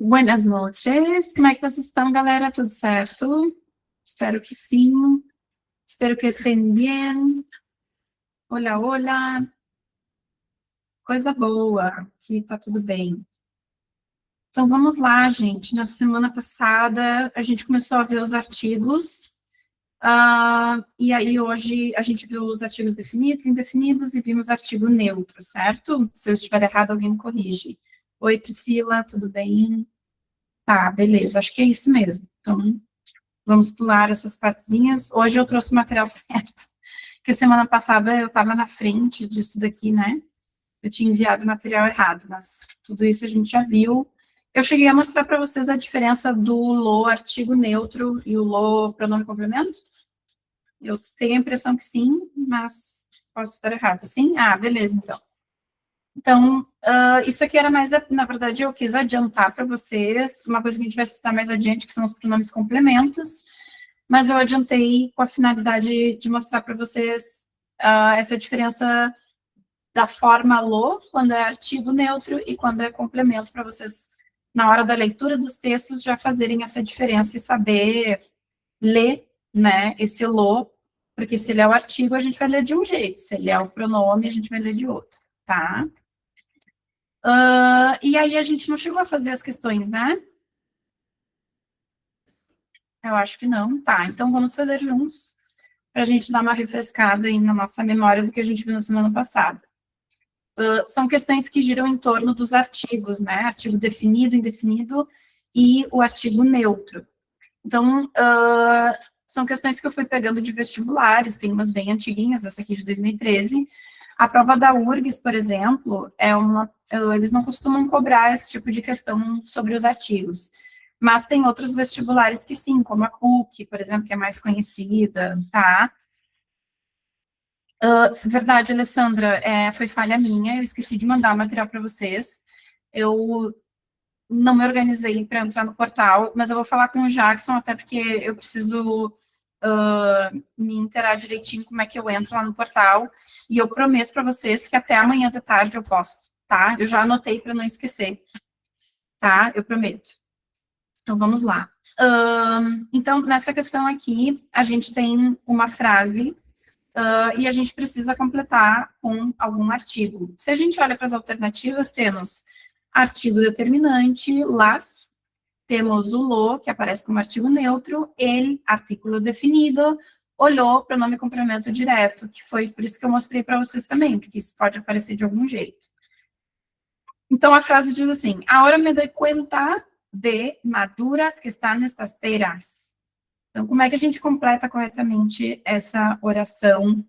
Buenas noches, como é que vocês estão, galera? Tudo certo? Espero que sim. Espero que estejam bem. Olá, olá. Coisa boa, que tá tudo bem. Então, vamos lá, gente. Na semana passada, a gente começou a ver os artigos. E aí, hoje, a gente viu os artigos definidos, indefinidos e vimos artigo neutro, certo? Se eu estiver errado, alguém me corrige. Oi, Priscila, tudo bem? Tá, beleza, acho que é isso mesmo. Então, vamos pular essas partezinhas. Hoje eu trouxe o material certo, porque semana passada eu estava na frente disso daqui, né? Eu tinha enviado o material errado, mas tudo isso a gente já viu. Eu cheguei a mostrar para vocês a diferença do lo artigo neutro e o lo pronome complemento? Eu tenho a impressão que sim, mas posso estar errada. Sim? Ah, beleza, então. Então, isso aqui era mais, na verdade, eu quis adiantar para vocês, uma coisa que a gente vai estudar mais adiante, que são os pronomes complementos, mas eu adiantei com a finalidade de mostrar para vocês essa diferença da forma lo, quando é artigo neutro, e quando é complemento, para vocês, na hora da leitura dos textos, já fazerem essa diferença e saber ler, né, esse lo, porque se ele é o artigo, a gente vai ler de um jeito, se ele é o pronome, a gente vai ler de outro, tá? E aí a gente não chegou a fazer as questões, né? Eu acho que não. Tá, então vamos fazer juntos, para a gente dar uma refrescada aí na nossa memória do que a gente viu na semana passada. São questões que giram em torno dos artigos, né? Artigo definido, indefinido e o artigo neutro. Então, são questões que eu fui pegando de vestibulares, tem umas bem antiguinhas, essa aqui de 2013. A prova da URGS, por exemplo, eles não costumam cobrar esse tipo de questão sobre os artigos. Mas tem outros vestibulares que sim, como a PUC, por exemplo, que é mais conhecida, tá? Verdade, Alessandra, foi falha minha, eu esqueci de mandar o material para vocês. Eu não me organizei para entrar no portal, mas eu vou falar com o Jackson, até porque eu preciso me inteirar direitinho como é que eu entro lá no portal, e eu prometo para vocês que até amanhã de tarde eu posto, tá? Eu já anotei para não esquecer, tá? Eu prometo. Então, vamos lá. Então, nessa questão aqui, a gente tem uma frase e a gente precisa completar com algum artigo. Se a gente olha para as alternativas, temos artigo determinante, las, temos o lo, que aparece como artigo neutro, el, artículo definido, o lo, pronome complemento direto, que foi por isso que eu mostrei para vocês também, porque isso pode aparecer de algum jeito. Então, a frase diz assim, ahora me doy cuenta de maduras que están nestas peras. Então, como é que a gente completa corretamente essa oração?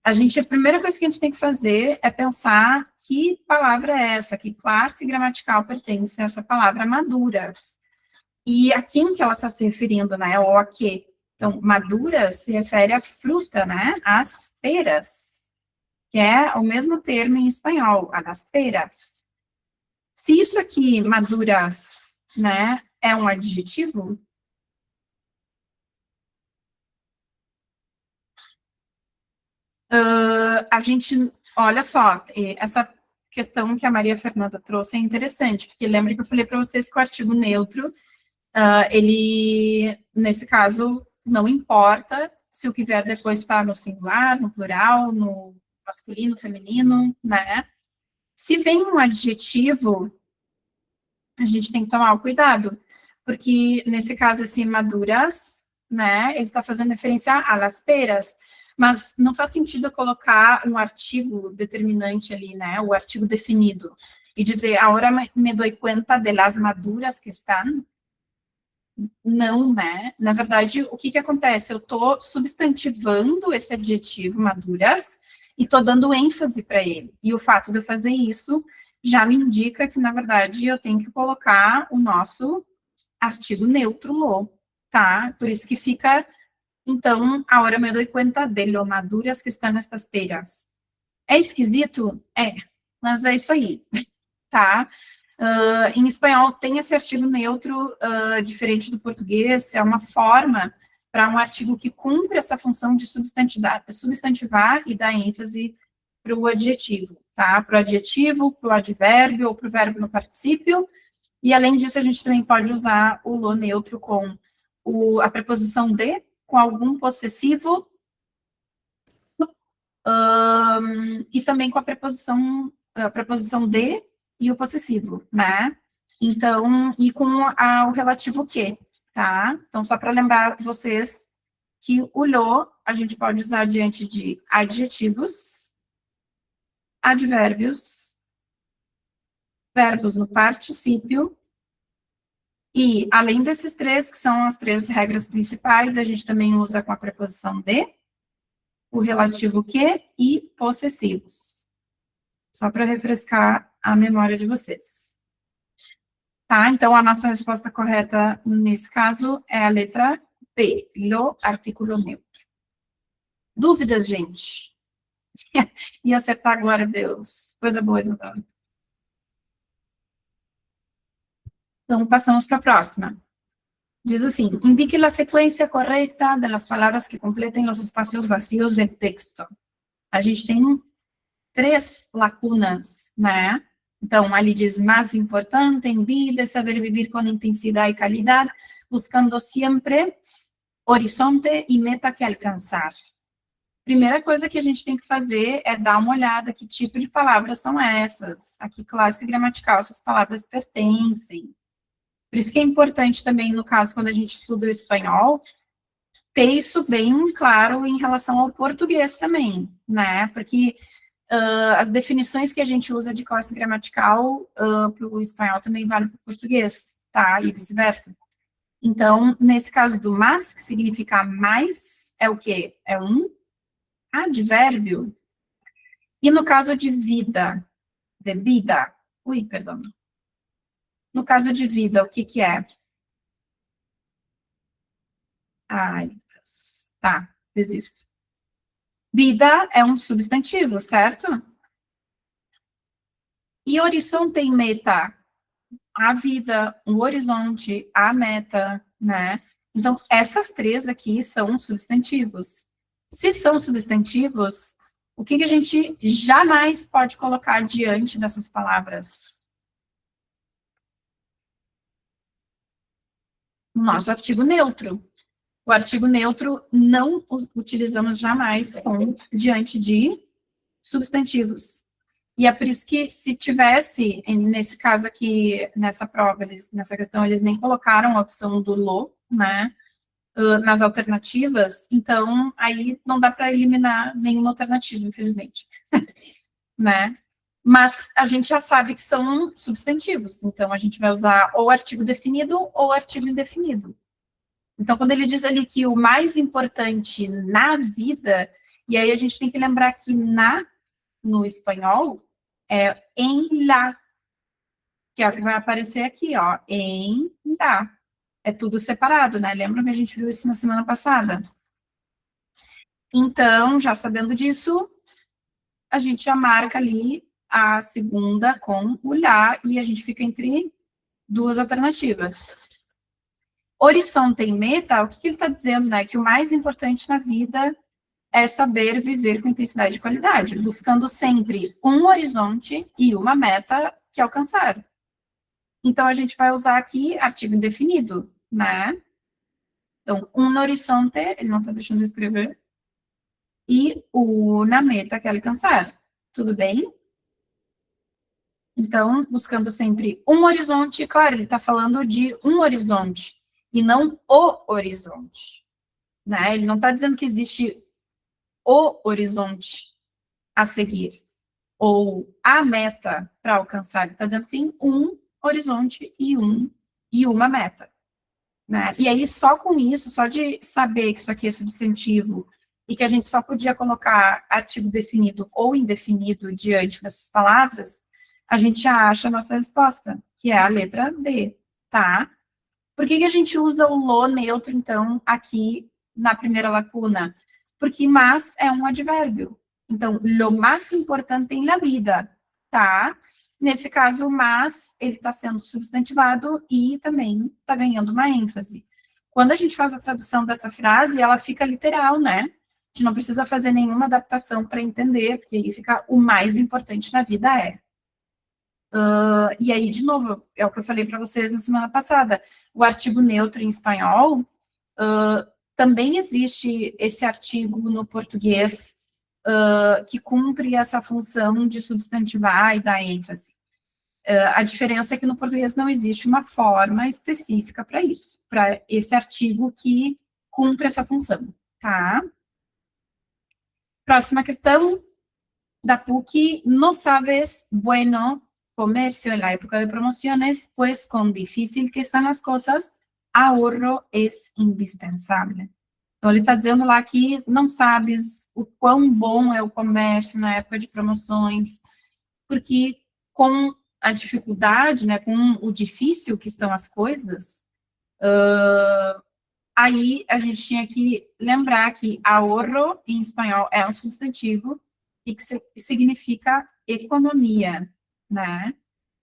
A primeira coisa que a gente tem que fazer é pensar que palavra é essa, que classe gramatical pertence a essa palavra maduras. E a quem que ela está se referindo, né? Ou a quê? Então, maduras se refere à fruta, né? Às peras, que é o mesmo termo em espanhol, a das peras. Se isso aqui, maduras, né, é um adjetivo, a gente, olha só, essa questão que a Maria Fernanda trouxe é interessante, porque lembra que eu falei para vocês que o artigo neutro, ele, nesse caso, não importa se o que vier depois está no singular, no plural, no masculino, feminino, né? Se vem um adjetivo, a gente tem que tomar o cuidado, porque nesse caso, assim, maduras, né, ele está fazendo referência a las peras, mas não faz sentido eu colocar um artigo determinante ali, né, o artigo definido, e dizer, ahora me doy cuenta de las maduras que están. Não, né? Na verdade, o que que acontece? Eu estou substantivando esse adjetivo maduras e estou dando ênfase para ele. E o fato de eu fazer isso já me indica que, na verdade, eu tenho que colocar o nosso artigo neutro lo, tá? Por isso que fica, então, ahora me doy cuenta de lo maduras que están estas peras. É esquisito? É, mas é isso aí, tá? Em espanhol tem esse artigo neutro, diferente do português, é uma forma para um artigo que cumpre essa função de substantivar e dar ênfase para o adjetivo, tá? Para o adjetivo, para o advérbio ou para o verbo no particípio, E, além disso, a gente também pode usar o lo neutro com a preposição de, com algum possessivo, e também com a preposição de e o possessivo, né? Então, e com o relativo que, tá? Então, só para lembrar vocês que o lo a gente pode usar diante de adjetivos, advérbios, verbos no particípio, e, além desses três, que são as três regras principais, a gente também usa com a preposição de, o relativo que e possessivos. Só para refrescar a memória de vocês. Tá? Então, a nossa resposta correta nesse caso é a letra B, lo artículo neutro. Dúvidas, gente? E acertar, glória a Deus. Coisa boa, Isadora. Então, passamos para a próxima. Diz assim, indique a sequência correta das palavras que completem os espaços vazios do texto. A gente tem 3 lacunas, né? Então, ali diz, mais importante em vida é saber viver com intensidade e qualidade, buscando sempre horizonte e meta que alcançar. Primeira coisa que a gente tem que fazer é dar uma olhada que tipo de palavras são essas. A que classe gramatical essas palavras pertencem. Por isso que é importante também, no caso, quando a gente estuda o espanhol, ter isso bem claro em relação ao português também, né? Porque as definições que a gente usa de classe gramatical para o espanhol também vale para o português, tá? E vice-versa. Então, nesse caso do mas, que significa mais, é o quê? É um advérbio. E no caso de vida, de vida, perdão. No caso de vida, o que que é? Ai, Deus. Tá, desisto. Vida é um substantivo, certo? E horizonte e meta? A vida, o horizonte, a meta, né? Então, essas 3 aqui são substantivos. Se são substantivos, o que a gente jamais pode colocar diante dessas palavras? O nosso artigo neutro. O artigo neutro não utilizamos jamais diante de substantivos. E é por isso que, se tivesse, nesse caso aqui, nessa prova, nessa questão, eles nem colocaram a opção do lo, né, nas alternativas, então, aí não dá para eliminar nenhuma alternativa, infelizmente, né. Mas a gente já sabe que são substantivos, então a gente vai usar ou artigo definido ou artigo indefinido. Então, quando ele diz ali que o mais importante na vida, e aí a gente tem que lembrar que no espanhol, é em la, que é o que vai aparecer aqui, ó, em la. É tudo separado, né? Lembra que a gente viu isso na semana passada? Então, já sabendo disso, a gente já marca ali a segunda com o la, e a gente fica entre 2 alternativas. Horizonte e meta, o que ele está dizendo, né? Que o mais importante na vida é saber viver com intensidade e qualidade, buscando sempre um horizonte e uma meta que alcançar. Então, a gente vai usar aqui artigo indefinido, né? Então, um horizonte, ele não está deixando eu escrever, e na meta que alcançar. Tudo bem? Então, buscando sempre um horizonte, claro, ele está falando de um horizonte, e não o horizonte, né? Ele não está dizendo que existe o horizonte a seguir, ou a meta para alcançar. Ele está dizendo que tem um horizonte e uma meta, né? E aí, só com isso, só de saber que isso aqui é substantivo e que a gente só podia colocar artigo definido ou indefinido diante dessas palavras, a gente já acha a nossa resposta, que é a letra D, tá? Por que a gente usa o lo neutro, então, aqui na primeira lacuna? Porque mas é um advérbio. Então, lo mais importante em la vida, tá? Nesse caso, mas, ele está sendo substantivado e também está ganhando uma ênfase. Quando a gente faz a tradução dessa frase, ela fica literal, né? A gente não precisa fazer nenhuma adaptação para entender, porque aí fica o mais importante na vida é. E aí, de novo, é o que eu falei para vocês na semana passada, o artigo neutro em espanhol, também existe esse artigo no português que cumpre essa função de substantivar e dar ênfase. A diferença é que no português não existe uma forma específica para isso, para esse artigo que cumpre essa função, tá? Próxima questão da PUC. No sabes, bueno, comercio en la época de promociones, pues con difícil que están las cosas, ahorro es indispensable. Então, ele está dizendo lá que não sabes o quão bom é o comércio na época de promoções, porque com a dificuldade, né, com o difícil que estão as coisas, aí a gente tinha que lembrar que ahorro, em espanhol, é um substantivo e que significa economia, né?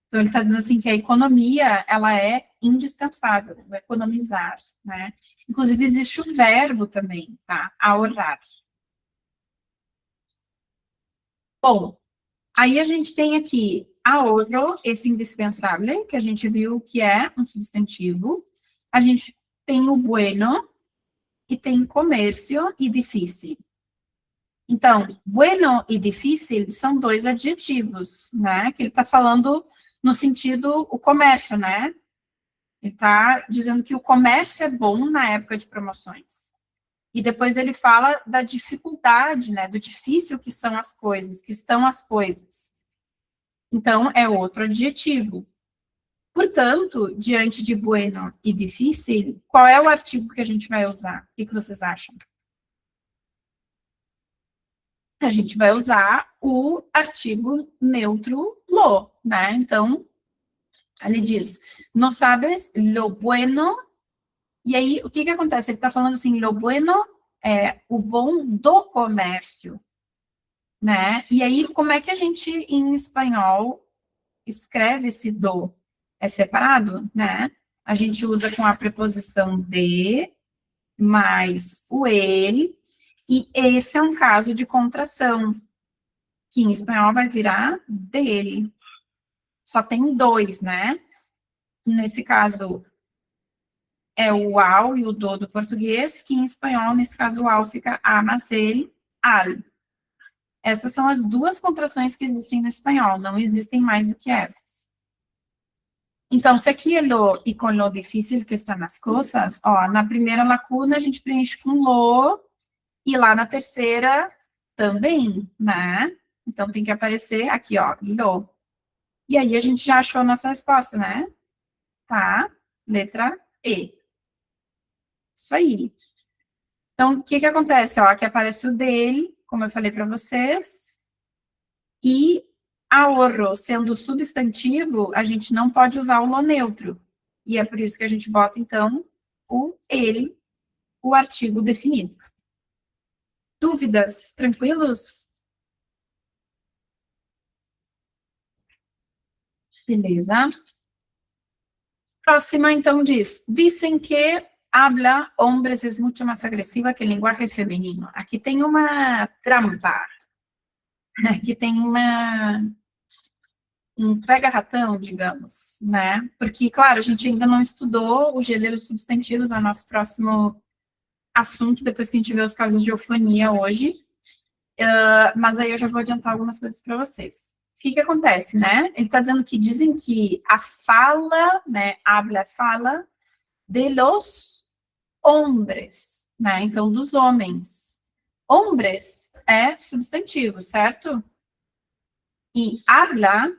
Então, ele está dizendo assim que a economia, ela é indispensável, economizar, né? Inclusive, existe o verbo também, tá? Ahorrar. Bom, aí a gente tem aqui ahorro, esse indispensável, que a gente viu que é um substantivo. A gente tem o bueno e tem comércio e difícil. Então, bueno e difícil são dois adjetivos, né? Que ele está falando no sentido, o comércio, né? Ele está dizendo que o comércio é bom na época de promoções. E depois ele fala da dificuldade, né? Do difícil que são as coisas, que estão as coisas. Então, é outro adjetivo. Portanto, diante de bueno e difícil, qual é o artigo que a gente vai usar? O que vocês acham? A gente vai usar o artigo neutro lo, né? Então, ele diz, no sabes lo bueno. E aí, o que acontece? Ele está falando assim, lo bueno é o bom do comércio, né? E aí, como é que a gente, em espanhol, escreve esse do? É separado, né? A gente usa com a preposição de, mais o ele, e esse é um caso de contração, que em espanhol vai virar dele. Só tem dois, né? Nesse caso, é o ao e o do português, que em espanhol, nesse caso, o ao fica a, mas ele, al. Essas são as duas contrações que existem no espanhol, não existem mais do que essas. Então, se aqui é lo e com lo difícil que estão as coisas, ó, na primeira lacuna a gente preenche com lo, e lá na terceira também, né? Então, tem que aparecer aqui, ó, lo. E aí a gente já achou a nossa resposta, né? Tá? Letra E. Isso aí. Então, o que acontece? Ó, aqui aparece o dele, como eu falei para vocês, e ahorro, sendo substantivo, a gente não pode usar o lo neutro. E é por isso que a gente bota, então, o ele, o artigo definido. Dúvidas? Tranquilos? Beleza. Próxima, então, diz, dizem que habla hombres es mucho más agresiva que el lenguaje femenino. Aqui tem uma trampa. Aqui tem um pega-ratão, digamos, né? Porque, claro, a gente ainda não estudou o gênero substantivos, é o nosso próximo assunto, depois que a gente vê os casos de eufonia hoje. Mas aí eu já vou adiantar algumas coisas para vocês. O que acontece, né? Ele está dizendo que dizem que a fala, né? Habla, fala, de los hombres, né? Então, dos homens. Hombres é substantivo, certo? E habla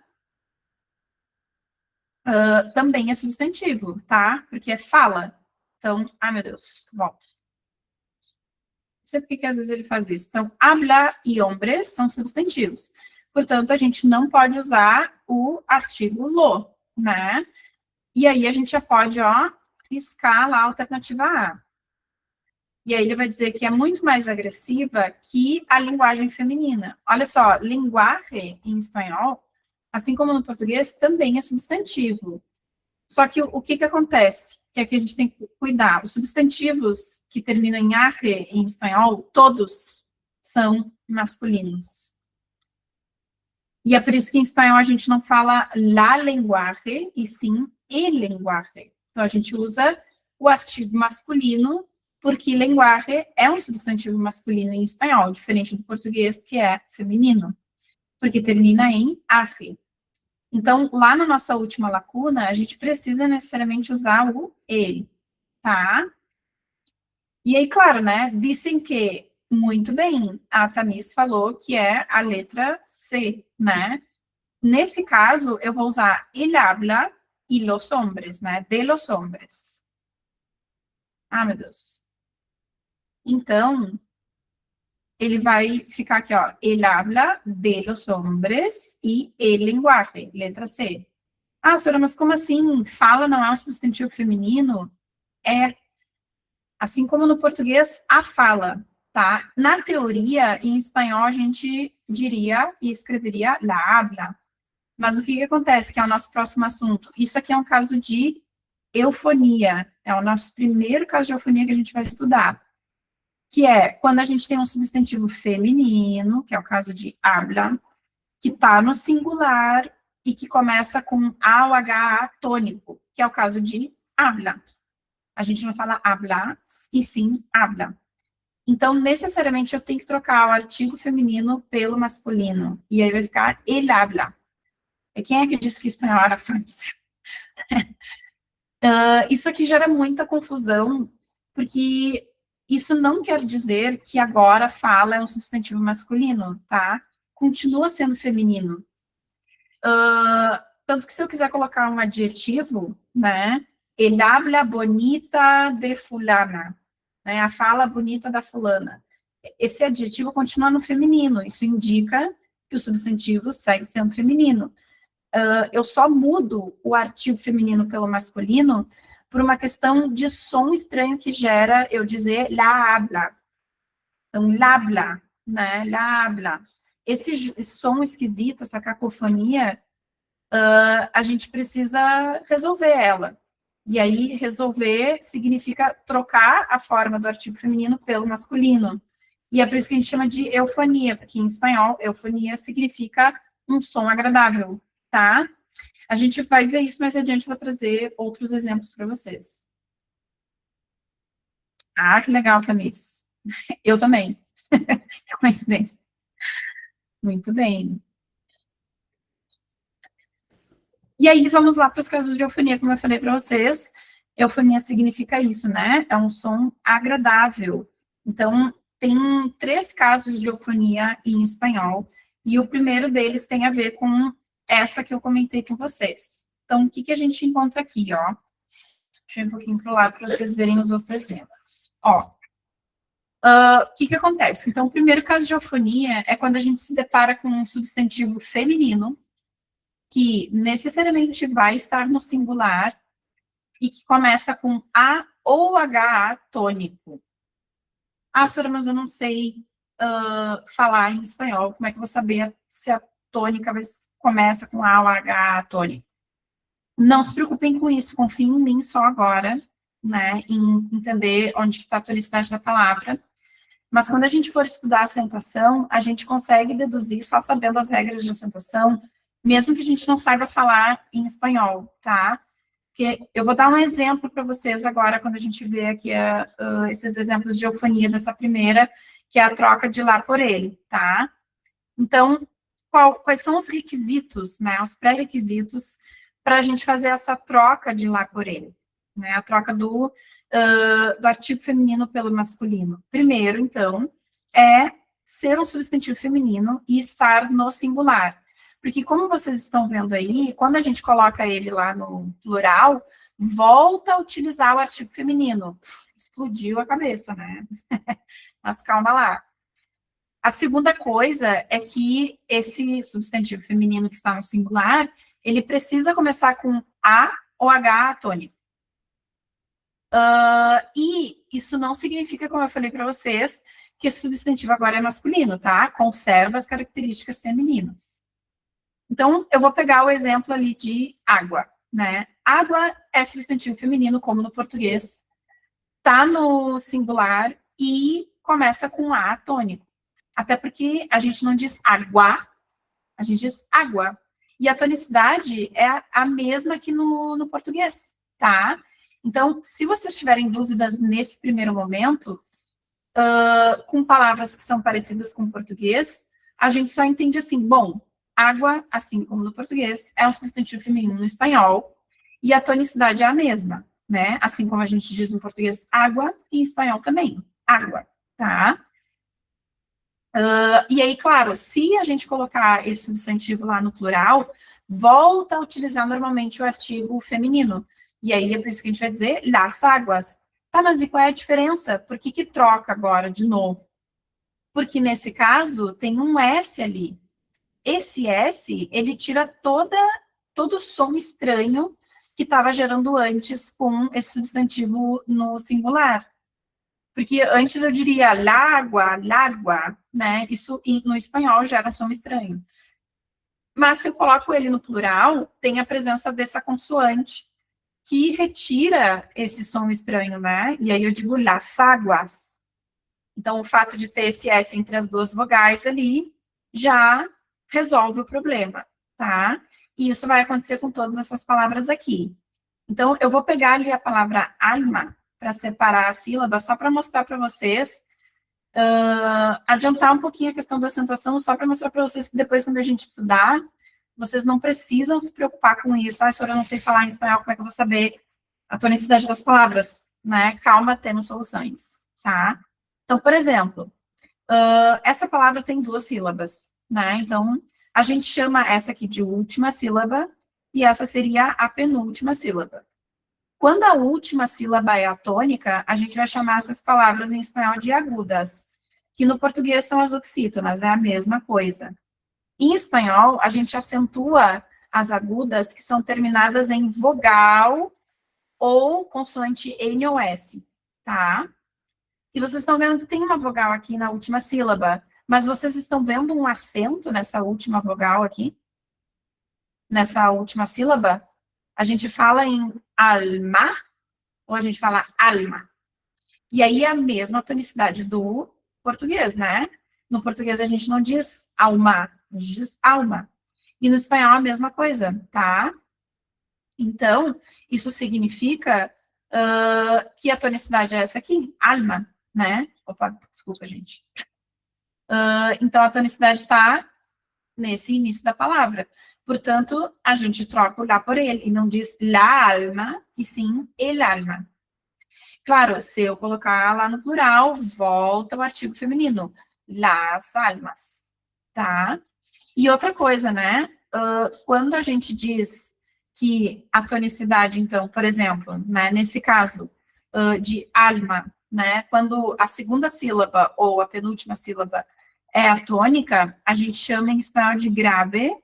também é substantivo, tá? Porque é fala. Então, ai meu Deus, volta. Não sei por que às vezes ele faz isso. Então, habla e hombres são substantivos. Portanto, a gente não pode usar o artigo lo, né? E aí a gente já pode, ó, riscar lá a alternativa A. E aí ele vai dizer que é muito mais agressiva que a linguagem feminina. Olha só, linguagem em espanhol, assim como no português, também é substantivo. Só que o que acontece? Que aqui a gente tem que cuidar. Os substantivos que terminam em arre em espanhol, todos são masculinos. E é por isso que em espanhol a gente não fala la lenguaje, e sim el lenguaje. Então, a gente usa o artigo masculino, porque lenguaje é um substantivo masculino em espanhol, diferente do português, que é feminino, porque termina em aje. Então, lá na nossa última lacuna, a gente precisa necessariamente usar o ele, tá? E aí, claro, né, dizem que, muito bem, a Tamis falou que é a letra C, né? Nesse caso, eu vou usar el habla y los hombres, né? De los hombres. Ah, meu Deus. Então, ele vai ficar aqui, ó. El habla de los hombres y el lenguaje, letra C. Ah, senhora, mas como assim? Fala não é um substantivo feminino? É, assim como no português, a fala, tá? Na teoria, em espanhol, a gente diria e escreveria la habla. Mas o que que acontece, que é o nosso próximo assunto? Isso aqui é um caso de eufonia. É o nosso primeiro caso de eufonia que a gente vai estudar. Que é quando a gente tem um substantivo feminino, que é o caso de habla, que está no singular e que começa com A ou HA tônico, que é o caso de habla. A gente não fala hablas, e sim habla. Então, necessariamente, eu tenho que trocar o artigo feminino pelo masculino. E aí vai ficar el habla. Quem é que disse que espanhol era fácil? Isso aqui gera muita confusão, porque isso não quer dizer que agora fala é um substantivo masculino, tá? Continua sendo feminino. Tanto que se eu quiser colocar um adjetivo, né? El habla bonita de fulana, né? A fala bonita da fulana. Esse adjetivo continua no feminino, isso indica que o substantivo segue sendo feminino. Eu só mudo o artigo feminino pelo masculino por uma questão de som estranho que gera eu dizer la habla. Então, labla, né? La habla. Esse som esquisito, essa cacofonia, a gente precisa resolver ela. E aí, resolver significa trocar a forma do artigo feminino pelo masculino. E é por isso que a gente chama de eufonia, porque em espanhol, eufonia significa um som agradável, tá? A gente vai ver isso mais adiante, vou trazer outros exemplos para vocês. Ah, que legal, Tamis. Eu também. Que coincidência. Muito bem. E aí, vamos lá para os casos de eufonia, como eu falei para vocês. Eufonia significa isso, né? É um som agradável. Então, tem 3 casos de eufonia em espanhol, e o primeiro deles tem a ver com essa que eu comentei com vocês. Então, o que, que a gente encontra aqui, ó? Deixa eu ir um pouquinho para o lado para vocês verem os outros exemplos. Ó, o que, que acontece? Então, o primeiro caso de eufonia é quando a gente se depara com um substantivo feminino, que necessariamente vai estar no singular e que começa com A ou HA tônico. Ah, senhora, mas eu não sei falar em espanhol, como é que eu vou saber se a tônica começa com A ou HA tônico? Não se preocupem com isso, confiem em mim só agora, né, em entender onde está a tonicidade da palavra. Mas quando a gente for estudar acentuação, a gente consegue deduzir só sabendo as regras de acentuação, mesmo que a gente não saiba falar em espanhol, tá? Porque eu vou dar um exemplo para vocês agora, quando a gente vê aqui esses exemplos de eufonia dessa primeira, que é a troca de lá por ele, tá? Então, quais são os requisitos, né, os pré-requisitos para a gente fazer essa troca de lá por ele, né, a troca do artigo feminino pelo masculino? Primeiro, então, é ser um substantivo feminino e estar no singular. Porque, como vocês estão vendo aí, quando a gente coloca ele lá no plural, volta a utilizar o artigo feminino. Explodiu a cabeça, né? Mas calma lá. A segunda coisa é que esse substantivo feminino que está no singular, ele precisa começar com A ou H tônico. E isso não significa, como eu falei para vocês, que esse substantivo agora é masculino, tá? Conserva as características femininas. Então, eu vou pegar o exemplo ali de água, né? Água é substantivo feminino, como no português, tá no singular e começa com A tônico. Até porque a gente não diz água, a gente diz água. E a tonicidade é a mesma que no português, tá? Então, se vocês tiverem dúvidas nesse primeiro momento, com palavras que são parecidas com o português, a gente só entende assim, bom, água, assim como no português, é um substantivo feminino no espanhol, e a tonicidade é a mesma, né? Assim como a gente diz no português água, e em espanhol também, água, tá? E aí, claro, se a gente colocar esse substantivo lá no plural, volta a utilizar normalmente o artigo feminino. E aí é por isso que a gente vai dizer las águas. Tá, mas e qual é a diferença? Por que que troca agora de novo? Porque nesse caso tem um S ali. Esse S, ele tira todo o som estranho que estava gerando antes com esse substantivo no singular. Porque antes eu diria lágua, lágua, né? Isso no espanhol gera um som estranho. Mas se eu coloco ele no plural, tem a presença dessa consoante que retira esse som estranho, né? E aí eu digo las águas. Então, o fato de ter esse S entre as duas vogais ali já resolve o problema, tá? E isso vai acontecer com todas essas palavras aqui. Então, eu vou pegar ali a palavra alma para separar a sílaba, só para mostrar para vocês, adiantar um pouquinho a questão da acentuação, só para mostrar para vocês que depois, quando a gente estudar, vocês não precisam se preocupar com isso. Ah, senhora, eu não sei falar em espanhol, como é que eu vou saber a tonicidade das palavras? Né? Calma, temos soluções, tá? Então, por exemplo, essa palavra tem duas sílabas, né? Então, a gente chama essa aqui de última sílaba, e essa seria a penúltima sílaba. Quando a última sílaba é atônica, a gente vai chamar essas palavras em espanhol de agudas, que no português são as oxítonas, é a mesma coisa. Em espanhol, a gente acentua as agudas que são terminadas em vogal ou consoante N ou S, tá? E vocês estão vendo que tem uma vogal aqui na última sílaba, mas vocês estão vendo um acento nessa última vogal aqui? Nessa última sílaba? A gente fala em alma ou a gente fala alma? E aí é a mesma tonicidade do português, né? No português a gente não diz alma, a gente diz alma. E no espanhol a mesma coisa, tá? Então, isso significa que a tonicidade é essa aqui, alma, né? Opa, desculpa, gente. Então, a tonicidade está nesse início da palavra. Portanto, a gente troca o lá por ele, e não diz la alma, e sim el alma. Claro, se eu colocar lá no plural, volta o artigo feminino, las almas, tá? E outra coisa, né? Quando a gente diz que a tonicidade, então, por exemplo, né, nesse caso de alma, né, quando a segunda sílaba ou a penúltima sílaba é atônica, a gente chama em espanhol de grave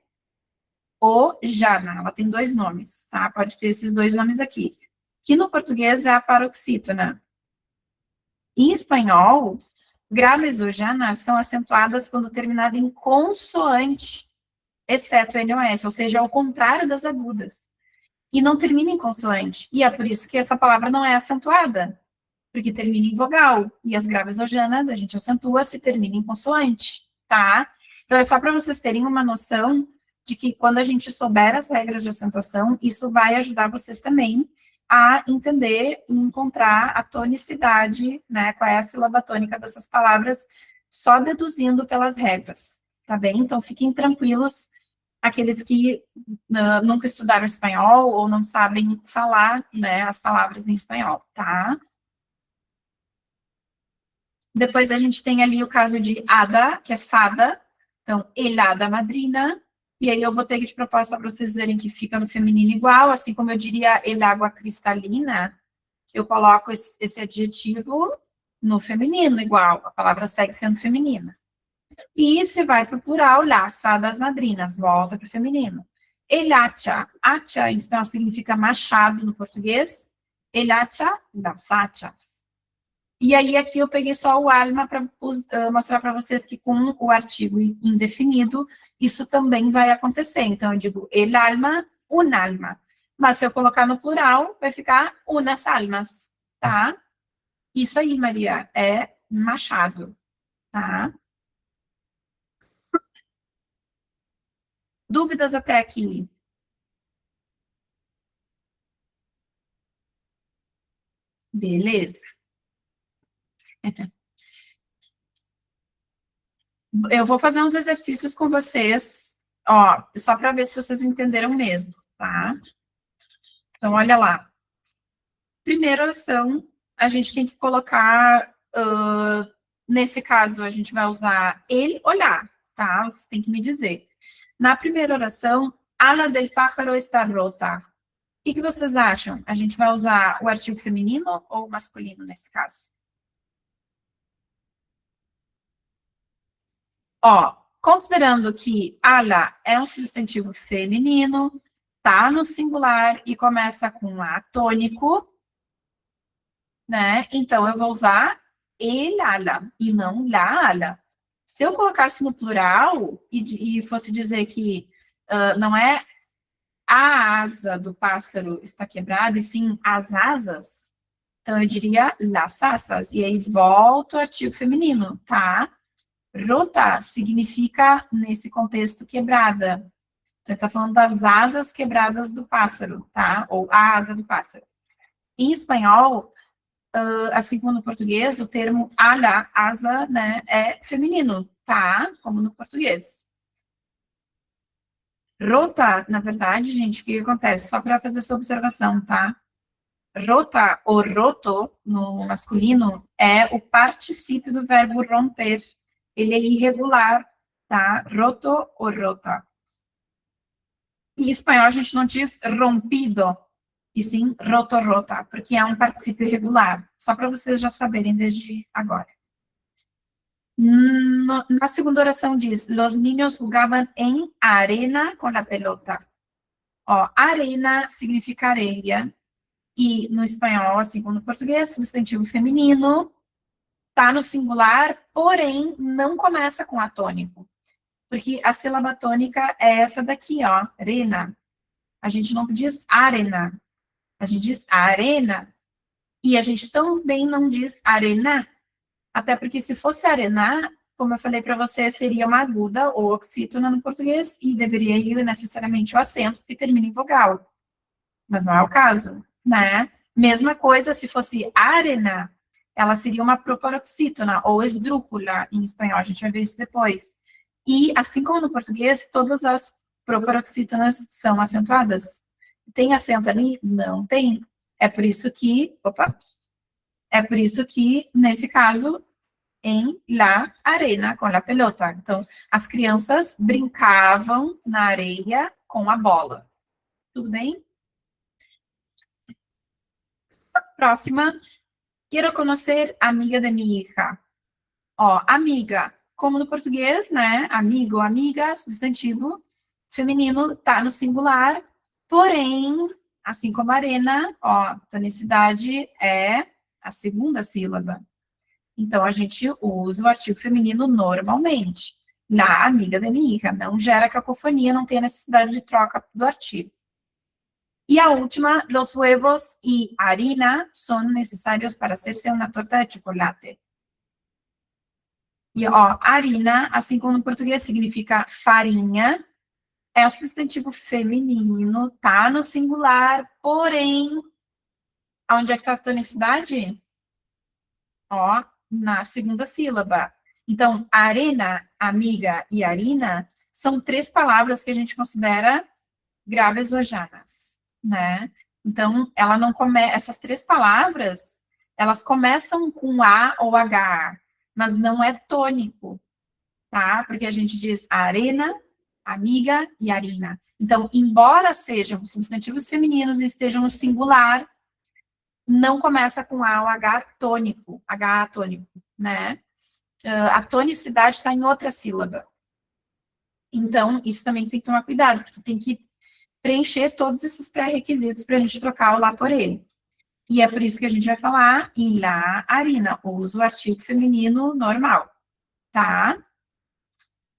ou jana. Ela tem dois nomes, tá? Pode ter esses dois nomes aqui. Que no português é a paroxítona. Em espanhol, graves ou jana são acentuadas quando terminada em consoante, exceto NOS, ou seja, ao contrário das agudas. E não termina em consoante. E é por isso que essa palavra não é acentuada, porque termina em vogal. E as graves ou janas a gente acentua se termina em consoante, tá? Então, é só para vocês terem uma noção de que quando a gente souber as regras de acentuação, isso vai ajudar vocês também a entender e encontrar a tonicidade, né, qual é a sílaba tônica dessas palavras, só deduzindo pelas regras, tá bem? Então, fiquem tranquilos, aqueles que nunca estudaram espanhol ou não sabem falar, né, as palavras em espanhol, tá? Depois a gente tem ali o caso de hada, que é fada, então, helada madrina, e aí eu botei de proposta para vocês verem que fica no feminino igual, assim como eu diria el água cristalina, eu coloco esse adjetivo no feminino igual, a palavra segue sendo feminina. E se vai para o plural, laça das madrinas, volta para o feminino. El hacha, hacha em espanhol significa machado no português, el hacha das hachas. E aí, aqui eu peguei só o alma para mostrar para vocês que com o artigo indefinido, isso também vai acontecer. Então, eu digo el alma, un alma. Mas se eu colocar no plural, vai ficar unas almas, tá? Isso aí, Maria, é machado, tá? Dúvidas até aqui? Beleza. Eu vou fazer uns exercícios com vocês, ó, só para ver se vocês entenderam mesmo, tá? Então, olha lá. Primeira oração, a gente tem que colocar, nesse caso, a gente vai usar ele olhar, tá? Vocês têm que me dizer. Na primeira oração, ala del pájaro está rota. O que vocês acham? A gente vai usar o artigo feminino ou masculino nesse caso? Ó, considerando que ala é um substantivo feminino, tá no singular e começa com A tônico, né? Então, eu vou usar el ala e não la ala. Se eu colocasse no plural e fosse dizer que não é a asa do pássaro está quebrada, e sim as asas, então eu diria las asas, e aí volta o artigo feminino, tá? Rota significa, nesse contexto, quebrada. Então, ele está falando das asas quebradas do pássaro, tá? Ou a asa do pássaro. Em espanhol, assim como no português, o termo ala, asa, né, é feminino, tá? Como no português. Rota, na verdade, gente, o que acontece? Só para fazer essa observação, tá? Rota ou roto, no masculino, é o particípio do verbo romper. Ele é irregular, tá? Roto ou rota. Em espanhol, a gente não diz rompido, e sim roto, rota, porque é um particípio irregular. Só para vocês já saberem desde agora. Na segunda oração diz, los niños jugaban en arena con la pelota. Ó, arena significa areia, e no espanhol, assim como no português, substantivo feminino, tá no singular, porém, não começa com atônico. Porque a sílaba tônica é essa daqui, ó, arena. A gente não diz arena, a gente diz arena. E a gente também não diz arena, até porque se fosse arena, como eu falei para você, seria uma aguda ou oxítona no português, e deveria ir necessariamente o acento, que termina em vogal. Mas não é o caso, né? Mesma coisa se fosse arena, ela seria uma proparoxítona ou esdrúxula em espanhol, a gente vai ver isso depois. E, assim como no português, todas as proparoxítonas são acentuadas. Tem acento ali? Não tem. É por isso que, nesse caso, em la arena com la pelota. Então, as crianças brincavam na areia com a bola. Tudo bem? Próxima. Quero conhecer amiga de minha hija. Ó, amiga, como no português, né? Amigo, amiga, substantivo feminino, tá no singular, porém, assim como arena, ó, tonicidade é a segunda sílaba. Então, a gente usa o artigo feminino normalmente. Na amiga de minha hija, não gera cacofonia, não tem necessidade de troca do artigo. Y a última, los huevos y harina son necesarios para hacerse una torta de chocolate. E, ó, harina, assim como no português, significa farinha, é o substantivo feminino, tá no singular, porém, onde é que tá a tonicidade? Ó, na segunda sílaba. Então, arena, amiga e harina são três palavras que a gente considera graves ou janas, né? Então, ela não essas três palavras, elas começam com A ou H, mas não é tônico, tá? Porque a gente diz arena, amiga e harina. Então, embora sejam substantivos femininos e estejam no singular, não começa com A ou H tônico, H tônico, né? A tonicidade está em outra sílaba. Então, isso também tem que tomar cuidado, porque tem que preencher todos esses pré-requisitos para a gente trocar o lá por ele. E é por isso que a gente vai falar em la harina, usa o artigo feminino normal, tá?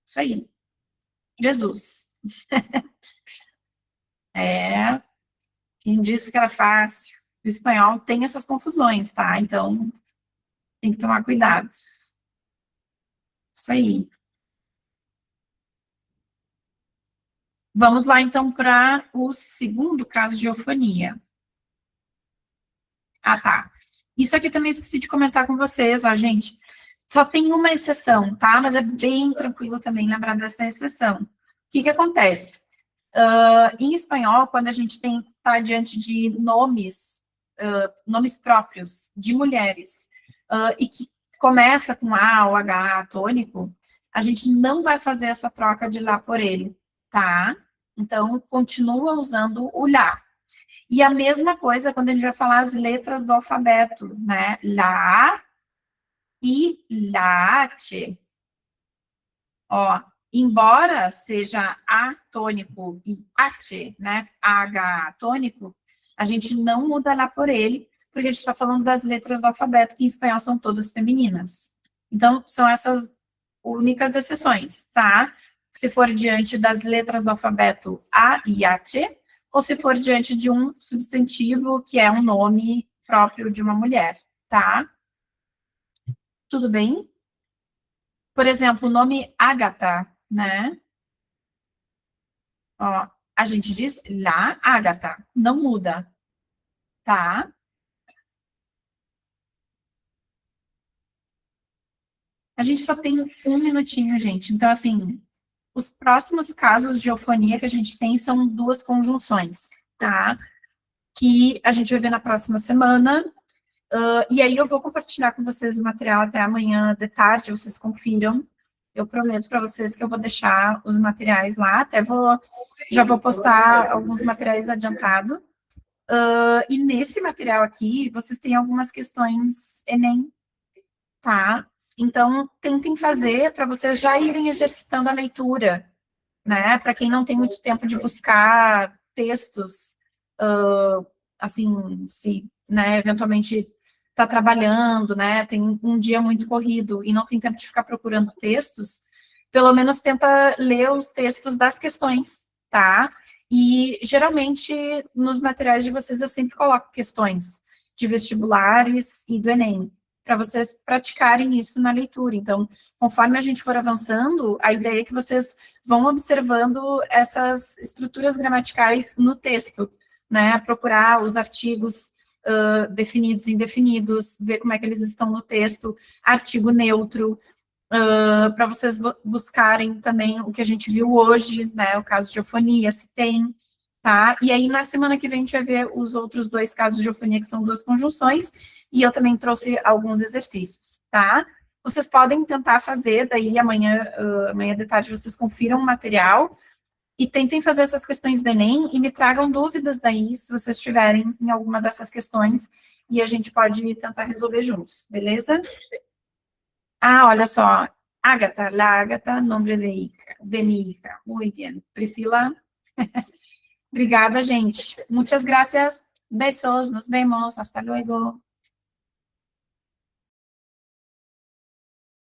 Isso aí. Jesus. Quem disse que era fácil? O espanhol tem essas confusões, tá? Então, tem que tomar cuidado. Isso aí. Vamos lá, então, para o segundo caso de eufonia. Ah, tá. Isso aqui também esqueci de comentar com vocês, ó, gente. Só tem uma exceção, tá? Mas é bem tranquilo também lembrar dessa exceção. O que que acontece? Em espanhol, quando a gente está diante de nomes próprios de mulheres, e que começa com A ou H tônico, a gente não vai fazer essa troca de lá por ele, tá? Então, continua usando o lá. E a mesma coisa quando a gente vai falar as letras do alfabeto, né? Lá e late. Ó, embora seja A tônico e ate, né? H tônico, a gente não muda lá por ele, porque a gente está falando das letras do alfabeto, que em espanhol são todas femininas. Então, são essas únicas exceções, tá? Se for diante das letras do alfabeto A e ate, ou se for diante de um substantivo, que é um nome próprio de uma mulher, tá? Tudo bem? Por exemplo, o nome Ágata, né? Ó, a gente diz lá, Ágata, não muda, tá? A gente só tem um minutinho, gente. Então, assim, os próximos casos de eufonia que a gente tem são duas conjunções, tá? Que a gente vai ver na próxima semana. E aí eu vou compartilhar com vocês o material até amanhã de tarde, vocês confiram. Eu prometo para vocês que eu vou deixar os materiais lá, já vou postar alguns materiais adiantados. E nesse material aqui, vocês têm algumas questões Enem, tá? Então, tentem fazer para vocês já irem exercitando a leitura, né? Para quem não tem muito tempo de buscar textos, assim, se, né, eventualmente está trabalhando, né, tem um dia muito corrido e não tem tempo de ficar procurando textos, pelo menos tenta ler os textos das questões, tá? E, geralmente, nos materiais de vocês, eu sempre coloco questões de vestibulares e do Enem, para vocês praticarem isso na leitura. Então, conforme a gente for avançando, a ideia é que vocês vão observando essas estruturas gramaticais no texto, né? Procurar os artigos definidos e indefinidos, ver como é que eles estão no texto, artigo neutro, para vocês buscarem também o que a gente viu hoje, né? O caso de eufonia, se tem, tá? E aí, na semana que vem, a gente vai ver os outros dois casos de eufonia, que são duas conjunções, e eu também trouxe alguns exercícios, tá? Vocês podem tentar fazer, daí amanhã de tarde vocês confiram o material e tentem fazer essas questões do Enem e me tragam dúvidas daí, se vocês tiverem em alguma dessas questões, e a gente pode tentar resolver juntos, beleza? Ah, olha só, Ágata, la Ágata, nombre de mi hija. Muy bien. Priscila, obrigada, gente. Muchas gracias. Besos, nos vemos. Hasta luego.